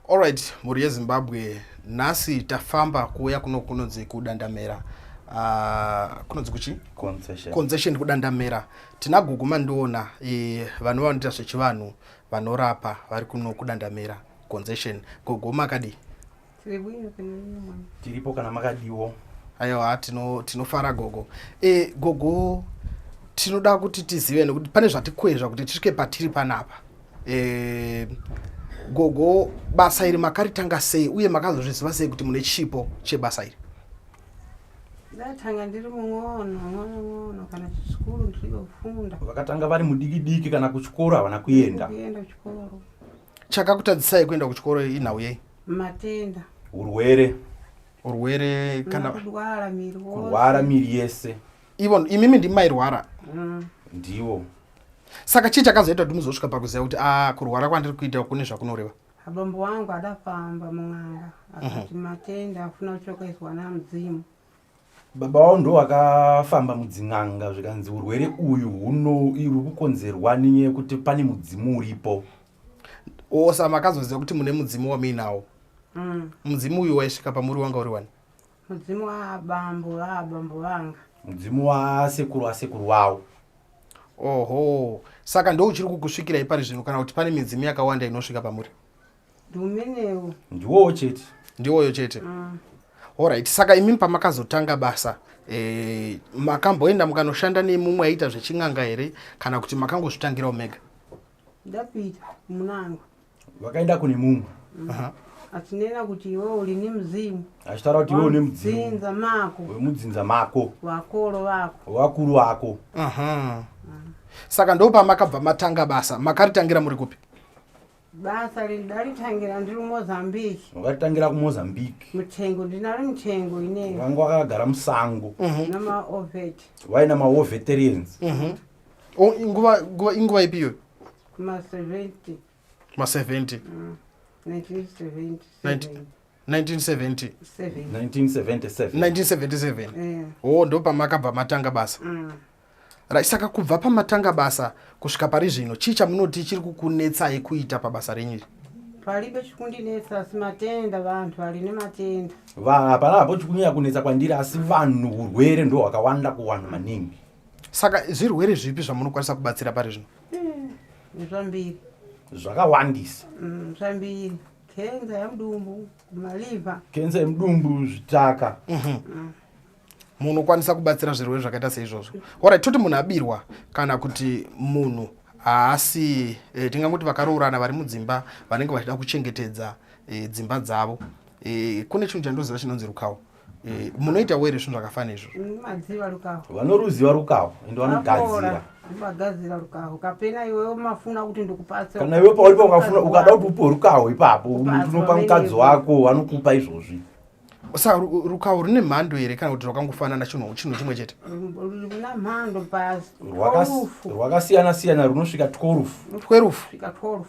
Alright, muri Zimbabwe nasi tafamba kuya kunodzi kudandamera. Kunodzi kuchi? Concession kudandamera. Tinagugu Mandiona vanhu vanoita zvechivanhu vanorapa vari kuno kudandamera concession. Gogo makadi. Tiripo kana makadiwo. Aiwa tinofara gogo. Gogo tinoda kuti tizive nekuti pane zvatikwezva kuti tisvike patiri panapa. Gogo basa iri makaritanga sei uye makazozviziva sei kuti mune chipo chebasa iri? Ndatanga ndiri muono kana kuchikoro ndiri kufunda. Vakatanga vari mudiki kana kuchikoro havana kuenda. Kuenda kuchikoro. Chakakutadzisai kuenda kuchikoro inhau yei? Matenda. Urwere kana kurwara miri yese. Imimi ndimairwara. Ndiwo. Saka chii chakazoita kuti muzosvika pakuziva kuti kurwara kwandiri kuita kune zvakunoreva? Abambo wangu adafamba mun'anga akati matenda afuna kuchokaiswa namudzimu. Baba wao ndo akafamba mudzin'anga zvikanzi urwere uyu iri kukonzerwa nenyaya kuti pane mudzimu uripo. Osa makazoziva kuti mune mudzimu wamuinawo. Mudzimu uyu waisvika pamuri wanga uri wani? Mudzimu abambo vanga. Mudzimu wasekuru wavo. Oho, saka ndo uchiri kukusvikira ipari zvino kana kuti pane midzimu yakawanda inosvika pamuri? Ndumenewo. Ndiwoyo chete. Alright, saka imi pamakazotanga basa makamboenda mukanoshanda nemumwe aita zveching'anga here kana kuti makangozvitangira omega? Ndapita mun'anga. Vakaenda kune mumwe. Achinena kuti iwe uri nemudzimu. Achitaura kuti iwe une mudzimu. Mudzinza mako. Wemudzinza mako. Wakuru wako. Wakuru wako. Saka ndo pamakabva matanga basa, makaritangira muri kupi? Basa ndaritangira ndiri Mozambique. Wakaritangira kuMozambique. Mutengo ndinari mutengo ineyo. Wangu wakagara musango. Nama ovet. Waina ma veterans. Inguva ipiyo? Ma 70. Ma 70. 1977. Ndo pamakabva matanga basa. Saka kubva pamatanga basa kusvika pari zvino chii chamunoti chiri kukunetsai kuita pabasa renyiri? Palibe chikundinetsa asi matenda, vantu vari nematenda. Panapo chikunyanya kunetsa kwandiri asi vanhu urwere ndo hwakawanda kuvanhu maningi. Saka zvirwere zvipi zvamunokwanisa kubatsira pari zvino? Zvambiri. Zvakawandisa. Zvambiri. Kenza yamudumbu, maliva. Kenza yamudumbu, zvitaka. Munokwanisa kubatsira zvirwere zvakaita seizvozvo. Alright, toti munhu abirwa kana kuti munhu haasi tingangoti vakaroorana vari mudzimba vanenge vachida kuchengetedza dzimba dzavo. Kune chinhu chandoziva chinonzi rukawo. Munoita were zvinhu zvakafanira izvozvo? Madziva rukawo. Vanoruziva rukawo ende vanogadzira. Vagadzira rukawo. Kapena iwewe mafuna kuti ndikupatse. Kana iwe pauripo ukafuna ukada kuti upe rukawo ipapo unopa mukadzi wako vanokupa izvozvi. Saka rukawo rine mhando here kana kuti rwakangofanana chinhu chimwe chete? Runa mhando pasi. Rwakasiyana runosvika 12. 12? Svika 12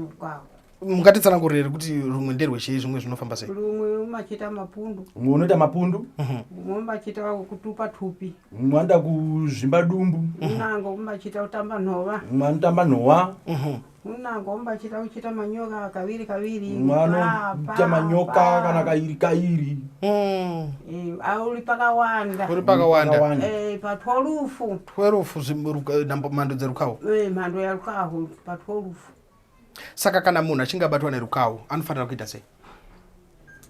rukawo. Mungatitsanangurire kuti rumwe nderwechii zvimwe zvinofamba sei? Rumwe umachita mapundu. Umwe unoita mapundu. Umwe umachita kutupa tupi. Umwe anda kuzvimba dumbu. Unango umachita kutamba nhova. Umwe anotamba nhova. Unango umachita kuchita manyoka kaviri. Umwe anoita manyoka kana kairi. Uri pakawanda. Uri pakawanda. Pa 12. 12 mhando dzerukawo. Mhando yarukawo pa 12. Saka kana munhu achingabatwa nerukawo anofanira kuita sei?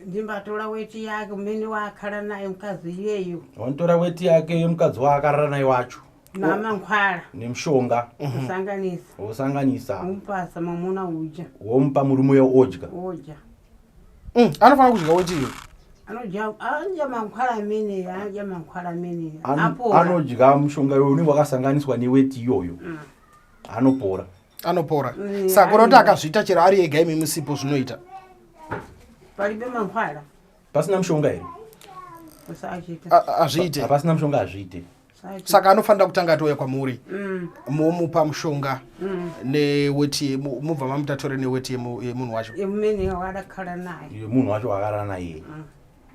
Ndimbatora weti yake umene wakara naye mukadzi iyeyo. Wanotora weti yake mukadzi waakara naye wacho. Namankhwala. Nemishonga. Usanganisa. Umpasa mamuna udya. Wompa murume odya. Anofanira kudya weti iyo? Anodya mankhwala amene. Anodya mushonga unenge wakasanganiswa neweti iyoyo. Anopora. Saka kuti akazviita chero ari ega imi musipo zvinoita. Palibe mankhwala. Pasina mushonga here? Azviite. Pasina mushonga azviite. Saka anofanira kutanga atoya kwamuri. Momupa mushonga neweti mubva mamutatore neweti yemunhu wacho. Yemene wakakara naye. Yemunhu wacho wakara naye.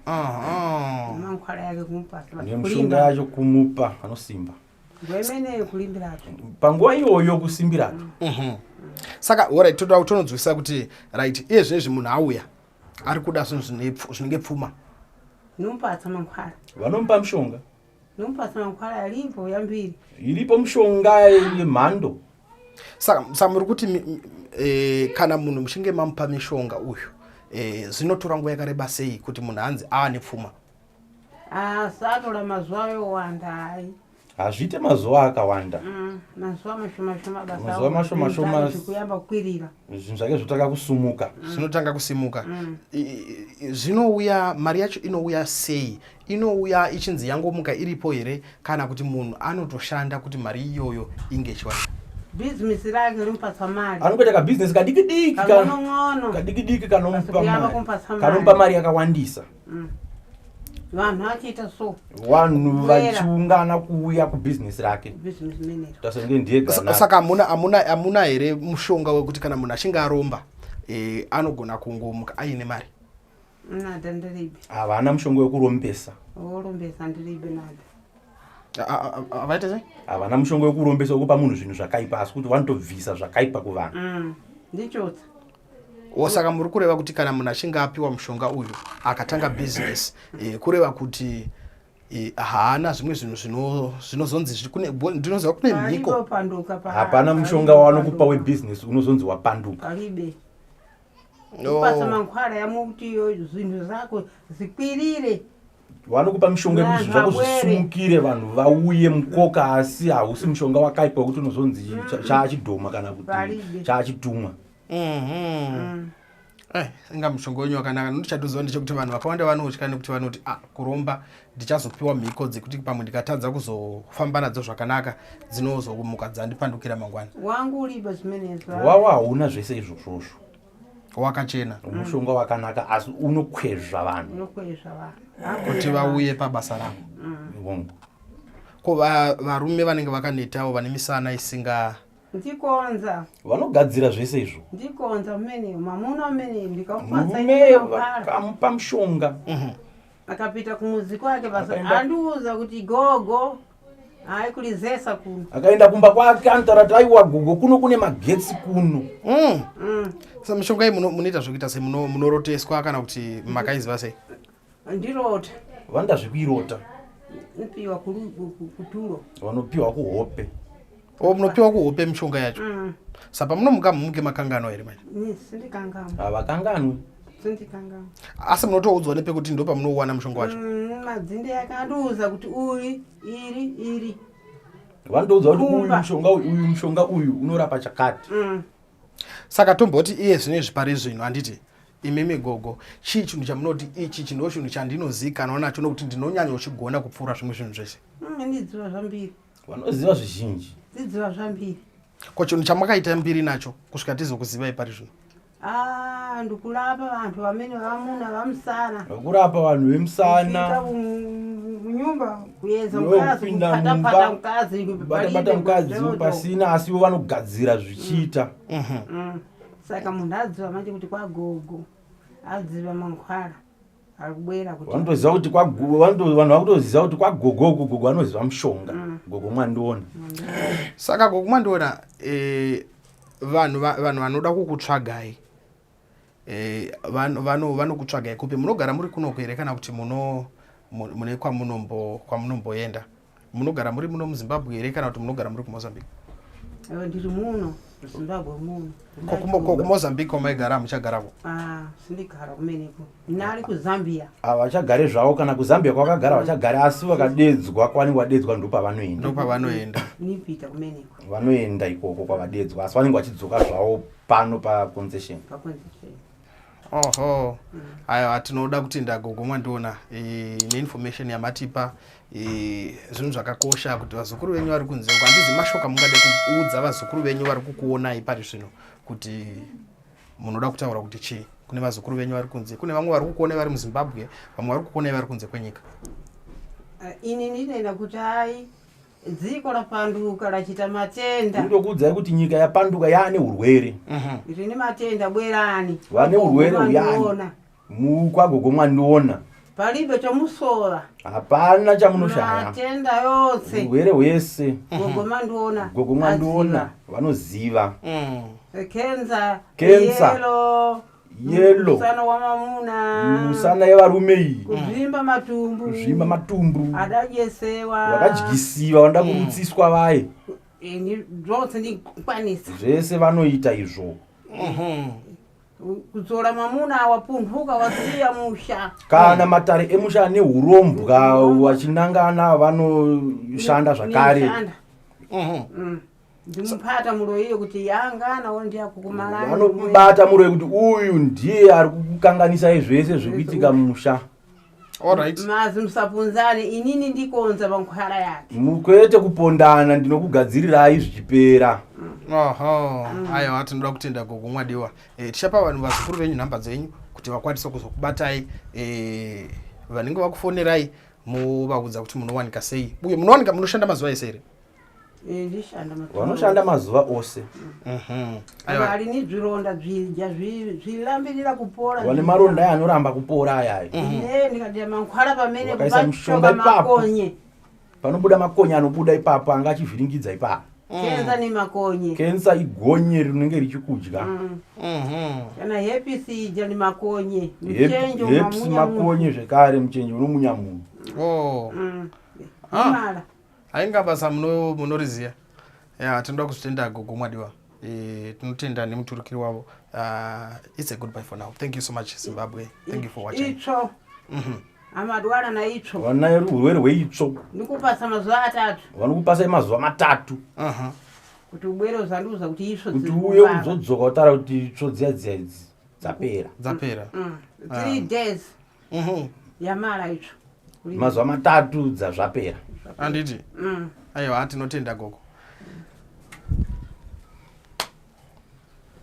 Mankhwala yake kumupa. Nemushonga yacho kumupa anosimba. Gwemene kulimbiracho. Panguva iyoyo kusimbiracho. Saka alright toda kutononzwisa kuti right iye zvinezvi munhu auya ari kuda zvinenge pfuma nomupatsa mankhwala vanompa mishonga nomupatsa mankhwala yalipo yambiri ilipo mishonga yemhando saka muri kuti kana munhu muchinge mamupa mishonga uyu zvinotora nguva yakareba sei kuti munhu anzi aane pfuma satora mazuva yowanda hai hazviite mazuva akawanda mazuva mashoma mazuva mashoma kuyamba kukwirira zvinhu zvake zvotanga kusumuka zvinotanga kusimuka zvinouya mari yacho inouya sei inouya ichinzi yangomuka iripo here kana kuti munhu anotoshanda kuti mari iyoyo inge ichiwanika bhizinesi rake rimupatsa mari anongoita kabhizinesi kadikidiki kanompa mari yakawandisa vanhu vachiita so vanhu vachiungana kuuya kubhizinesi rake tasenge ndiye saka hamuna here mushonga wekuti kana munhu achinge aromba anogona kungomuka aine mari nada ndiribe havana mushonga wekurombesa ndiribe nada avaita sei havana mushonga wekurombesa wekupa munhu zvinhu zvakaipa asi kuti vanotobvisa zvakaipa kuvanhu ndichotsa saka muri kureva kuti kana munhu achinge apiwa mushonga uyu akatanga bhizinesi kureva kuti haana zvimwe zvinhu zvinozonzi ndinoziva kune mhiko hapana mushonga wanokupa webhizinesi unozonzi wapanduka alibe kupatsa mankhwala yamukuti iyoyo zvinhu zvako zikwirire vanokupa mishonga yekuti zvinhu zvako zvisumukire vanhu vauye mukoka asi hausi mushonga wakaipa wekuti unozonzi chaachidhoma kana kuti chaachitumwa inga mushonga wenyu wakanaka ndochatoziva ndechekuti vanhu vakawanda vanotya nekuti vanoti kuromba ndichazopiwa mhiko dzekuti pamwe ndikatadza kuzofamba nadzo zvakanaka dzinozomuka dzandipandukira mangwana wangu uriba zvimenezvo wawa hauna zvese izvozvozvo wakachena mushonga wakanaka asi unokwezva vanhu kuti vauye pabasa ravo ko varume vanenge vakanetawo vane misana isinga ndikonza vanogadzira zvese izvo ndikonza mene mamuna mene ndikapatsa kamupa mushonga akapita kumuzi kwake basa andiuza kuti gogo hai kulizesa kuno akaenda kumba kwake antarati aiwa gogo kuno kune magetsi kuno sa mishonga iyi munoita zvokuita sei munoroteswa kana kuti makaiziva sei ndirota vanda zvekuirota upiwa kuturo vanopiwa kuhope munopiwa kuhope mishonga yacho sapa munomuka mumuke makangano here manje havakanganwi asi munotoudzwa nepekuti ndo pamunouwana mushonga wacho madzinde yakandiudza kuti uyu iri vandoudzwa kuti uyu mushonga uyu unorapa chakati saka tomboti iye zvine zvipari zvino handiti imimi gogo chii chinhu chamunoti ichi chino chinhu chandinozikanwa nacho nokuti ndinonyanya uchigona kupfuura zvimwe zvinhu zvese ndidziva zvambiri vanoziva zvizhinji ndidziva zvambiri ko chinhu chamakaita mbiri nacho kusvika tizokuziva ipari zvino ndikurapa vanhu vamene vamuna vamusana kurapa vanhu vemusana munyumba kuedza mukazi kupata mukazi bata mukadzi pasina asiwo vanogadzira zvichiita saka munhu adziva manje kuti kwagogo adziva mankhwala ari kubwera kuti vanotoziva kuti vanhu vakutoziva kuti kwagogo gogo vanoziva mushonga gogo Mandiona saka gogo Mandiona vanhu vanoda kukutsvagai vanokutsvagai kupi munogara muri kuno here kana kuti mune kwamunomboenda munogara muri muno muZimbabwe here kana kuti munogara muri kuMozambique ndiri muno Zimbabwe muno kuMozambique kwamaigara muchagarako sindigara kumeneko nari kuZambia havachagare zvavo kana kuZambia kwakagara vachagara asi vakadedzwa kwavanenge vadedzwa ndopavanoenda nipita kumeneko vanoenda ikoko kwavadedzwa asi vanenge vachidzoka zvavo pano paconcession oho aiwa tinoda kutenda gogo Mandiona neinformation yamatipa zvinhu zvakakosha kuti vazukuru venyu vari kunze handizi mashoka mungade kuudza vazukuru venyu vari kukuonai pari zvino kuti munoda kutaura kuti chii kune vazukuru venyu vari kunze kune vamwe vari kukuonai vari muZimbabwe vamwe vari kukuonai vari kunze kwenyika ini ndinoenda kuti hai dziko rapanduka rachita matenda ndokuudzai kuti nyika yapanduka yaane urwere rine matenda bwerani vane urwere uyani kwagogo Mandiona palibe chamusowa hapana chamunoshaya matenda yose urwere hwese gogo Mandiona vanoziva kenza yelo musana wa mamuna musana yevarume iyi kuzvimba matumbu adajesewa vakadyisiwa vanoda kurutsiswa vaye zvose ndikwanisa zvese vanoita izvo kudzora mamuna wapunhuka wasiya musha kana matare emusha neurombwa wachinangana vanoshanda zvakare ndimupata muroyiyo kuti yangana wondiyakukumalana vanobata muroyi kuti uyu ndiye ari kukanganisai zvese zvikuitika mumusha. Alright. Mazi musapunzane inini ndikonza pankhwara yake. Mukwete kupondana ndinokugadzirirai zvichipera. Aha. Ayo ati ndoda kutenda gogo Mwadiwa. Tichapa vanhu vazukuru venyu nhamba dzenyu kuti vakwanise kuzokubatai vanenge vakufonerai muvaudza kuti munowanika sei. Uye munowanika munoshanda mazuva ese here? Ndishanda mazuva. Vanoshanda mazuva ose. Ayo ali ni zvironda zvilambirira kupora. Vane maronda anoramba kupora aya. Ndikadiya mankhwala pamene kupachoka makonye. Panobuda makonye anobuda ipapo anga achivhiringidza ipapo. Kenza ni makonye. Kenza igonye rinenge richikudya. Kana herpes ija ni makonye. Mchenjo makonye zvekare mchenjo unomunya munhu. Oh. Mala. Ainga basa munoriziya. Tinoda kuzvitenda gogo Mwadiwa. Tinotenda nemuturukiri wavo. It's a goodbye for now. Thank you so much Zimbabwe. Thank you for watching. Itsvo. Amadwara na itsvo. Vana urwere hweitsvo. Ndikupasa mazuva 3. Vanokupasai mazuva 3. Kuti ubwere uzanduza kuti itsvo kuti uye uzodzoka utara kuti itsvo dziya dzapera. 3 days. Yamala itsvo. Mazuva 3 dzazvapera. Anditi. Aiwa tinotenda gogo.